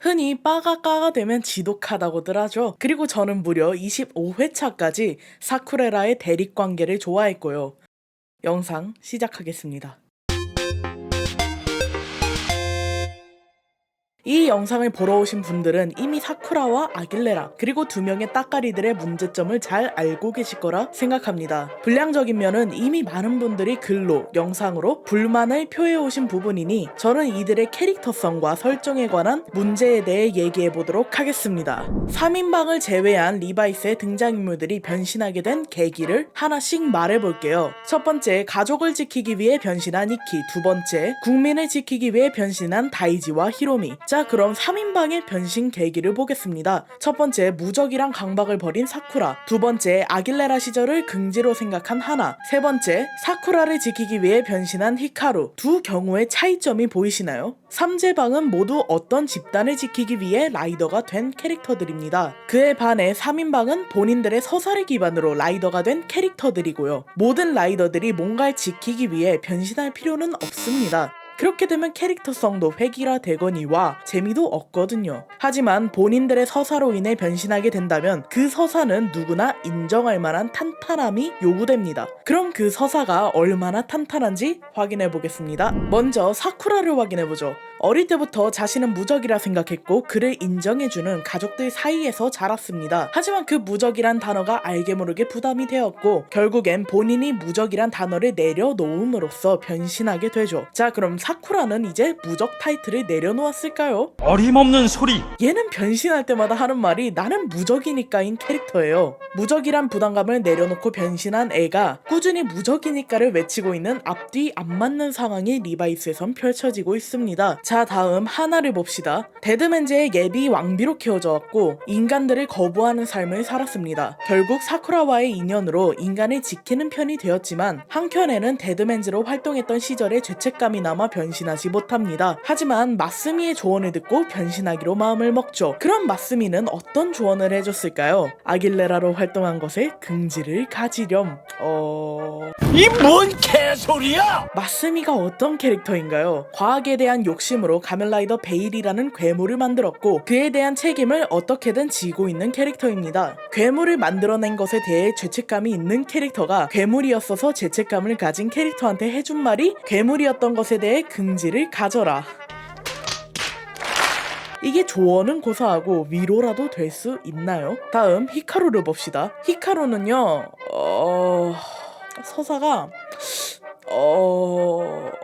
흔히 빠가 까가 되면 지독하다고들 하죠. 그리고 저는 무려 25회차까지 사쿠레라의 대립관계를 좋아했고요. 영상 시작하겠습니다. 이 영상을 보러 오신 분들은 이미 사쿠라와 아길레라 그리고 두 명의 따까리들의 문제점을 잘 알고 계실 거라 생각합니다. 분량적인 면은 이미 많은 분들이 글로, 영상으로 불만을 표해 오신 부분이니 저는 이들의 캐릭터성과 설정에 관한 문제에 대해 얘기해 보도록 하겠습니다. 3인방을 제외한 리바이스의 등장인물들이 변신하게 된 계기를 하나씩 말해볼게요. 첫 번째, 가족을 지키기 위해 변신한 이키. 두 번째, 국민을 지키기 위해 변신한 다이지와 히로미. 자, 그럼 3인방의 변신 계기를 보겠습니다. 첫 번째, 무적이랑 강박을 벌인 사쿠라. 두 번째, 아길레라 시절을 긍지로 생각한 하나. 세 번째, 사쿠라를 지키기 위해 변신한 히카루. 두 경우의 차이점이 보이시나요? 3제방은 모두 어떤 집단을 지키기 위해 라이더가 된 캐릭터들입니다. 그에 반해 3인방은 본인들의 서사를 기반으로 라이더가 된 캐릭터들이고요. 모든 라이더들이 뭔가를 지키기 위해 변신할 필요는 없습니다. 그렇게 되면 캐릭터성도 획일화되거니와 재미도 없거든요. 하지만 본인들의 서사로 인해 변신하게 된다면 그 서사는 누구나 인정할 만한 탄탄함이 요구됩니다. 그럼 그 서사가 얼마나 탄탄한지 확인해 보겠습니다. 먼저 사쿠라를 확인해보죠. 어릴 때부터 자신은 무적이라 생각했고 그를 인정해주는 가족들 사이에서 자랐습니다. 하지만 그 무적이란 단어가 알게 모르게 부담이 되었고 결국엔 본인이 무적이란 단어를 내려놓음으로써 변신하게 되죠. 자, 그럼 사쿠라는 이제 무적 타이틀을 내려놓았을까요? 어림없는 소리! 얘는 변신할 때마다 하는 말이 나는 무적이니까인 캐릭터예요. 무적이란 부담감을 내려놓고 변신한 애가 꾸준히 무적이니까를 외치고 있는 앞뒤 안 맞는 상황이 리바이스에선 펼쳐지고 있습니다. 자, 다음 하나를 봅시다. 데드맨즈의 예비 왕비로 키워져왔고 인간들을 거부하는 삶을 살았습니다. 결국 사쿠라와의 인연으로 인간을 지키는 편이 되었지만 한켠에는 데드맨즈로 활동했던 시절의 죄책감이 남아 변신하지 못합니다. 하지만 마스미의 조언을 듣고 변신하기로 마음을 먹죠. 그럼 마스미는 어떤 조언을 해줬을까요? 아길레라로 활동한 것에 긍지를 가지렴. 이 뭔 개소리야! 마스미가 어떤 캐릭터인가요? 과학에 대한 욕심으로 가면라이더 베일이라는 괴물을 만들었고 그에 대한 책임을 어떻게든 지고 있는 캐릭터입니다. 괴물을 만들어낸 것에 대해 죄책감이 있는 캐릭터가 괴물이었어서 죄책감을 가진 캐릭터한테 해준 말이 괴물이었던 것에 대해 긍지를 가져라. 이게 조언은 고사하고 위로라도 될 수 있나요? 다음 히카루를 봅시다. 히카루는요 서사가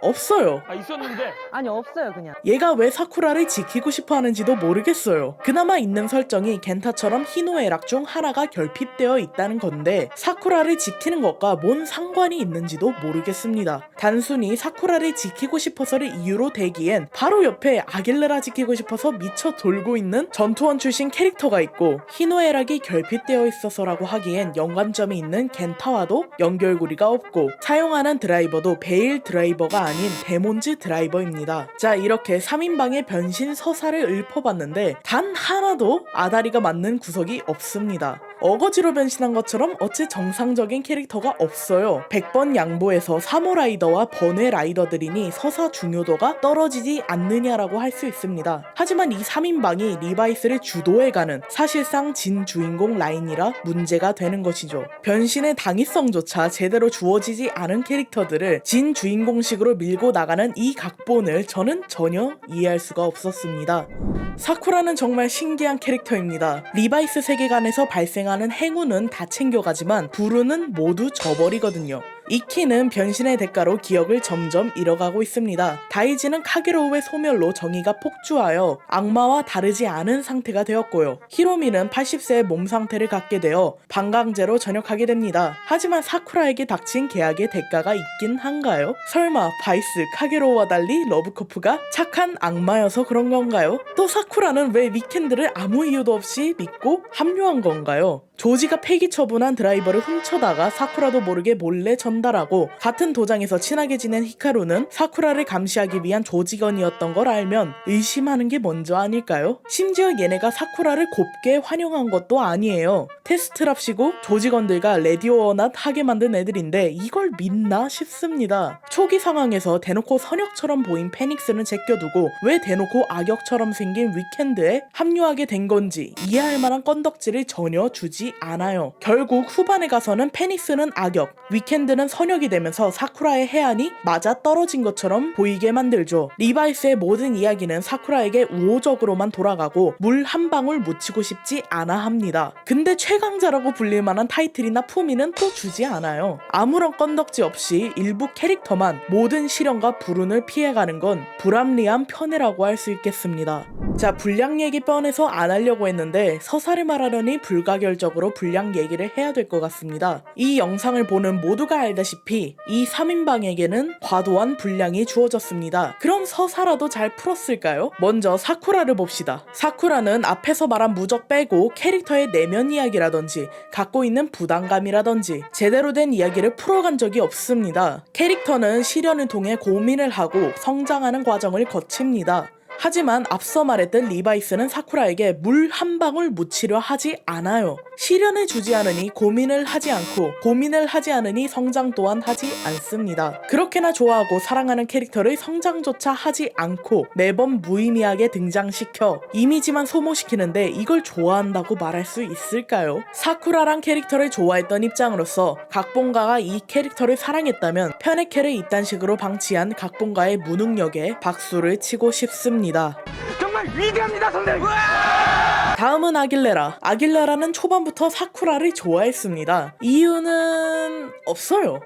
없어요. 있었는데 아니 없어요 그냥. 얘가 왜 사쿠라를 지키고 싶어 하는지도 모르겠어요. 그나마 있는 설정이 겐타처럼 희노애락 중 하나가 결핍되어 있다는 건데 사쿠라를 지키는 것과 뭔 상관이 있는지도 모르겠습니다. 단순히 사쿠라를 지키고 싶어서를 이유로 대기엔 바로 옆에 아길레라 지키고 싶어서 미쳐 돌고 있는 전투원 출신 캐릭터가 있고 희노애락이 결핍되어 있어서라고 하기엔 연관점이 있는 겐타와도 연결고리가 없고 사용하는 드라이버도 베일 드라이버가 아닌 데몬즈 드라이버입니다. 자, 이렇게 3인방의 변신 서사를 읊어봤는데 단 하나도 아다리가 맞는 구석이 없습니다. 어거지로 변신한 것처럼 어째 정상적인 캐릭터가 없어요. 100번 양보해서 사모라이더와 번외 라이더들이니 서사 중요도가 떨어지지 않느냐라고 할 수 있습니다. 하지만 이 3인방이 리바이스를 주도해가는 사실상 진 주인공 라인이라 문제가 되는 것이죠. 변신의 당위성조차 제대로 주어지지 않은 캐릭터들을 진 주인공식으로 밀고 나가는 이 각본을 저는 전혀 이해할 수가 없었습니다. 사쿠라는 정말 신기한 캐릭터입니다. 리바이스 세계관에서 발생하는 행운은 다 챙겨가지만 불운은 모두 져버리거든요. 이키는 변신의 대가로 기억을 점점 잃어가고 있습니다. 다이지는 카게로우의 소멸로 정의가 폭주하여 악마와 다르지 않은 상태가 되었고요. 히로미는 80세의 몸 상태를 갖게 되어 방광제로 전역하게 됩니다. 하지만 사쿠라에게 닥친 계약의 대가가 있긴 한가요? 설마 바이스, 카게로우와 달리 러브코프가 착한 악마여서 그런 건가요? 또 사쿠라는 왜 위켄드를 아무 이유도 없이 믿고 합류한 건가요? 조지가 폐기 처분한 드라이버를 훔쳐다가 사쿠라도 모르게 몰래 전달하고 같은 도장에서 친하게 지낸 히카루는 사쿠라를 감시하기 위한 조직원이었던 걸 알면 의심하는 게 먼저 아닐까요? 심지어 얘네가 사쿠라를 곱게 환영한 것도 아니에요. 테스트랍시고 조직원들과 레디오어낫 하게 만든 애들인데 이걸 믿나 싶습니다. 초기 상황에서 대놓고 선역처럼 보인 페닉스는 제껴두고 왜 대놓고 악역처럼 생긴 위켄드에 합류하게 된 건지 이해할 만한 건덕지를 전혀 주지 않아요. 결국 후반에 가서는 페닉스는 악역, 위켄드는 선역이 되면서 사쿠라의 해안이 맞아 떨어진 것처럼 보이게 만들죠. 리바이스의 모든 이야기는 사쿠라에게 우호적으로만 돌아가고 물 한 방울 묻히고 싶지 않아 합니다. 근데 최강자라고 불릴 만한 타이틀이나 품위는 또 주지 않아요. 아무런 건덕지 없이 일부 캐릭터만 모든 시련과 불운을 피해가는 건 불합리한 편애라고 할 수 있겠습니다. 자, 분량 얘기 뻔해서 안 하려고 했는데 서사를 말하려니 불가결적으로 분량 얘기를 해야 될 것 같습니다. 이 영상을 보는 모두가 알다시피 이 3인방에게는 과도한 분량이 주어졌습니다. 그럼 서사라도 잘 풀었을까요? 먼저 사쿠라를 봅시다. 사쿠라는 앞에서 말한 무적 빼고 캐릭터의 내면 이야기라든지 갖고 있는 부담감이라든지 제대로 된 이야기를 풀어간 적이 없습니다. 캐릭터는 시련을 통해 고민을 하고 성장하는 과정을 거칩니다. 하지만 앞서 말했던 리바이스는 사쿠라에게 물 한 방울 묻히려 하지 않아요. 시련을 주지 않으니 고민을 하지 않고 고민을 하지 않으니 성장 또한 하지 않습니다. 그렇게나 좋아하고 사랑하는 캐릭터를 성장조차 하지 않고 매번 무의미하게 등장시켜 이미지만 소모시키는데 이걸 좋아한다고 말할 수 있을까요? 사쿠라란 캐릭터를 좋아했던 입장으로서 각본가가 이 캐릭터를 사랑했다면 페네케를 이딴 식으로 방치한 각본가의 무능력에 박수를 치고 싶습니다. 정말 위대합니다, 선생님. 다음은 아길레라. 아길레라는 초반부터 사쿠라를 좋아했습니다. 이유는 없어요.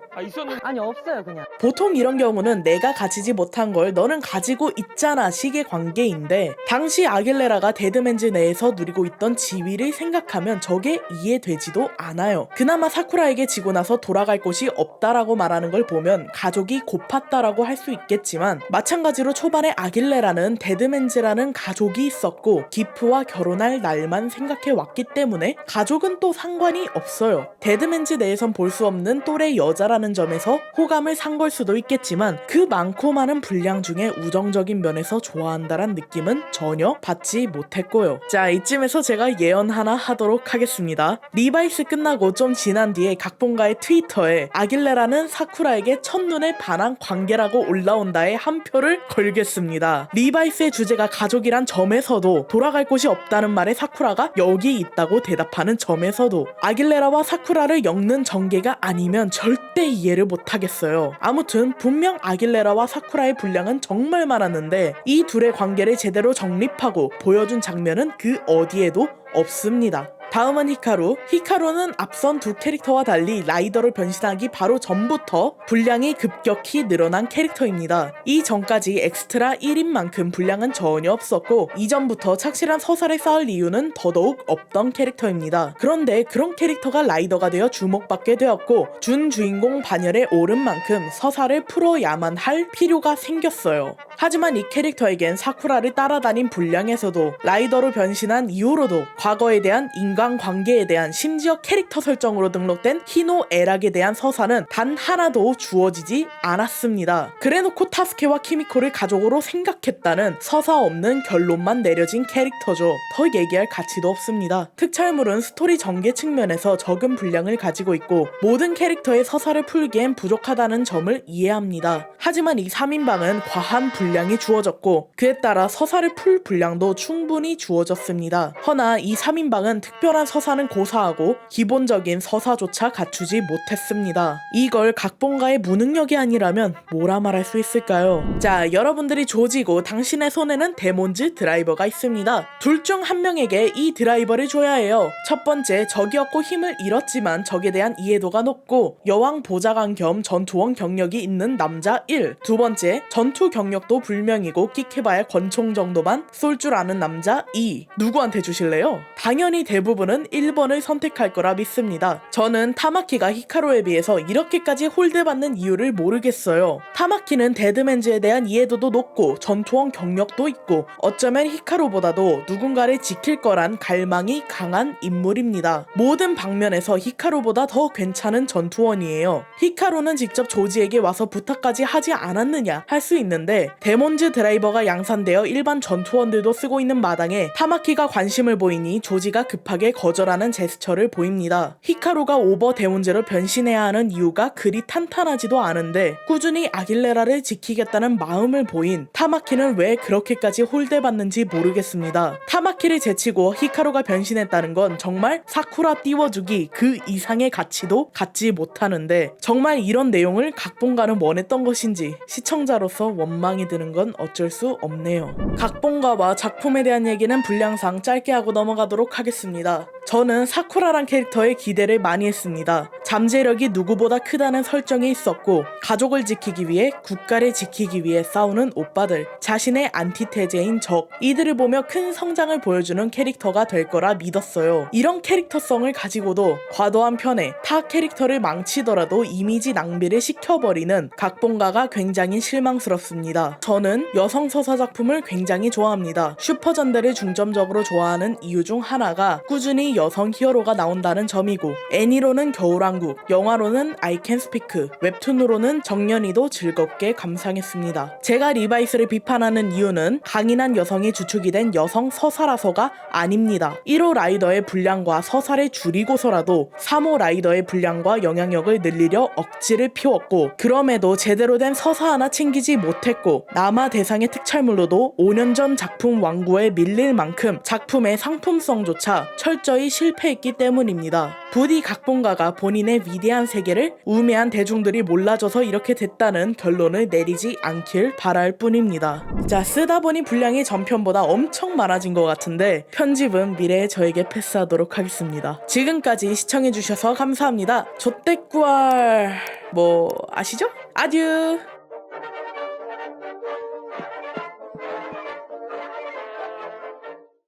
아니 없어요 그냥. 보통 이런 경우는 내가 가지지 못한 걸 너는 가지고 있잖아 식의 관계인데 당시 아길레라가 데드맨즈 내에서 누리고 있던 지위를 생각하면 저게 이해되지도 않아요. 그나마 사쿠라에게 지고 나서 돌아갈 곳이 없다라고 말하는 걸 보면 가족이 고팠다라고 할 수 있겠지만 마찬가지로 초반에 아길레라는 데드맨즈라는 가족이 있었고 기프와 결혼할 날만 생각해 왔기 때문에 가족은 또 상관이 없어요. 데드맨즈 내에선 볼 수 없는 또래 여자라는 점에서 호감을 산 걸 수도 있겠지만 그 많고 많은 분량 중에 우정적인 면에서 좋아한다란 느낌은 전혀 받지 못했고요. 자, 이쯤에서 제가 예언 하나 하도록 하겠습니다. 리바이스 끝나고 좀 지난 뒤에 각본가의 트위터에 아길레라는 사쿠라에게 첫눈에 반한 관계라고 올라온다에 한 표를 걸겠습니다. 리바이스의 주제가 가족이란 점에서도 돌아갈 곳이 없다는 말에 사쿠라가 여기 있다고 대답하는 점에서도 아길레라와 사쿠라를 엮는 전개가 아니면 절대 이해를 못하겠어요. 아무튼 분명 아길레라와 사쿠라의 분량은 정말 많았는데 이 둘의 관계를 제대로 정립하고 보여준 장면은 그 어디에도 없습니다. 다음은 히카루. 히카루는 앞선 두 캐릭터와 달리 라이더로 변신하기 바로 전부터 분량이 급격히 늘어난 캐릭터입니다. 이 전까지 엑스트라 1인 만큼 분량은 전혀 없었고 이전부터 착실한 서사를 쌓을 이유는 더더욱 없던 캐릭터입니다. 그런데 그런 캐릭터가 라이더가 되어 주목받게 되었고 준 주인공 반열에 오른 만큼 서사를 풀어야만 할 필요가 생겼어요. 하지만 이 캐릭터에겐 사쿠라를 따라다닌 분량에서도 라이더로 변신한 이후로도 과거에 대한 인간관계에 대한 심지어 캐릭터 설정으로 등록된 히노에락에 대한 서사는 단 하나도 주어지지 않았습니다. 그래놓고 타스케와 키미코를 가족으로 생각했다는 서사 없는 결론만 내려진 캐릭터죠. 더 얘기할 가치도 없습니다. 특촬물은 스토리 전개 측면에서 적은 분량을 가지고 있고 모든 캐릭터의 서사를 풀기엔 부족하다는 점을 이해합니다. 하지만 이 3인방은 과한 분량이 주어졌고 그에 따라 서사를 풀 분량도 충분히 주어졌습니다. 허나 이 3인방은 특별한 서사는 고사하고 기본적인 서사조차 갖추지 못했습니다. 이걸 각본가의 무능력이 아니라면 뭐라 말할 수 있을까요? 자, 여러분들이 조지고 당신의 손에는 데몬즈 드라이버가 있습니다. 둘 중 한 명에게 이 드라이버를 줘야 해요. 첫 번째, 적이었고 힘을 잃었지만 적에 대한 이해도가 높고 여왕 보좌관 겸 전투원 경력이 있는 남자 1. 두 번째, 전투 경력도 불명이고 끽해봐야 권총 정도만 쏠 줄 아는 남자 2. 누구한테 주실래요? 당연히 대부분 대부분은 1번을 선택할 거라 믿습니다. 저는 타마키가 히카루에 비해서 이렇게까지 홀대받는 이유를 모르겠어요. 타마키는 데드맨즈에 대한 이해도도 높고 전투원 경력도 있고 어쩌면 히카루보다도 누군가를 지킬 거란 갈망이 강한 인물입니다. 모든 방면에서 히카루보다 더 괜찮은 전투원이에요. 히카루는 직접 조지에게 와서 부탁까지 하지 않았느냐 할 수 있는데 데몬즈 드라이버가 양산되어 일반 전투원들도 쓰고 있는 마당에 타마키가 관심을 보이니 조지가 급하게 거절하는 제스처를 보입니다. 히카루가 오버 데몬즈로 변신해야 하는 이유가 그리 탄탄하지도 않은데 꾸준히 아길레라를 지키겠다는 마음을 보인 타마키는 왜 그렇게까지 홀대받는지 모르겠습니다. 타마키를 제치고 히카루가 변신했다는 건 정말 사쿠라 띄워주기 그 이상의 가치도 갖지 못하는데 정말 이런 내용을 각본가는 원했던 것인지 시청자로서 원망이 드는 건 어쩔 수 없네요. 각본가와 작품에 대한 얘기는 분량상 짧게 하고 넘어가도록 하겠습니다. 저는 사쿠라란 캐릭터에 기대를 많이 했습니다. 잠재력이 누구보다 크다는 설정이 있었고 가족을 지키기 위해 국가를 지키기 위해 싸우는 오빠들, 자신의 안티테제인 적, 이들을 보며 큰 성장을 보여주는 캐릭터가 될 거라 믿었어요. 이런 캐릭터성을 가지고도 과도한 편에 타 캐릭터를 망치더라도 이미지 낭비를 시켜버리는 각본가가 굉장히 실망스럽습니다. 저는 여성 서사 작품을 굉장히 좋아합니다. 슈퍼전대를 중점적으로 좋아하는 이유 중 하나가 꾸준히 여성 히어로가 나온다는 점이고 애니로는 겨울왕국, 영화로는 I Can Speak, 웹툰으로는 정년이도 즐겁게 감상했습니다. 제가 리바이스를 비판하는 이유는 강인한 여성이 주축이 된 여성 서사라서가 아닙니다. 1호 라이더의 분량과 서사를 줄이고서라도 3호 라이더의 분량과 영향력을 늘리려 억지를 피웠고 그럼에도 제대로 된 서사 하나 챙기지 못했고 남아 대상의 특촬물로도 5년 전 작품 완구에 밀릴 만큼 작품의 상품성조차 철저히 실패했기 때문입니다. 부디 각본가가 본인의 위대한 세계를 우매한 대중들이 몰라줘서 이렇게 됐다는 결론을 내리지 않길 바랄 뿐입니다. 자, 쓰다 보니 분량이 전편보다 엄청 많아진 것 같은데 편집은 미래의 저에게 패스하도록 하겠습니다. 지금까지 시청해주셔서 감사합니다. 조떼꾸알 뭐 아시죠? 아듀.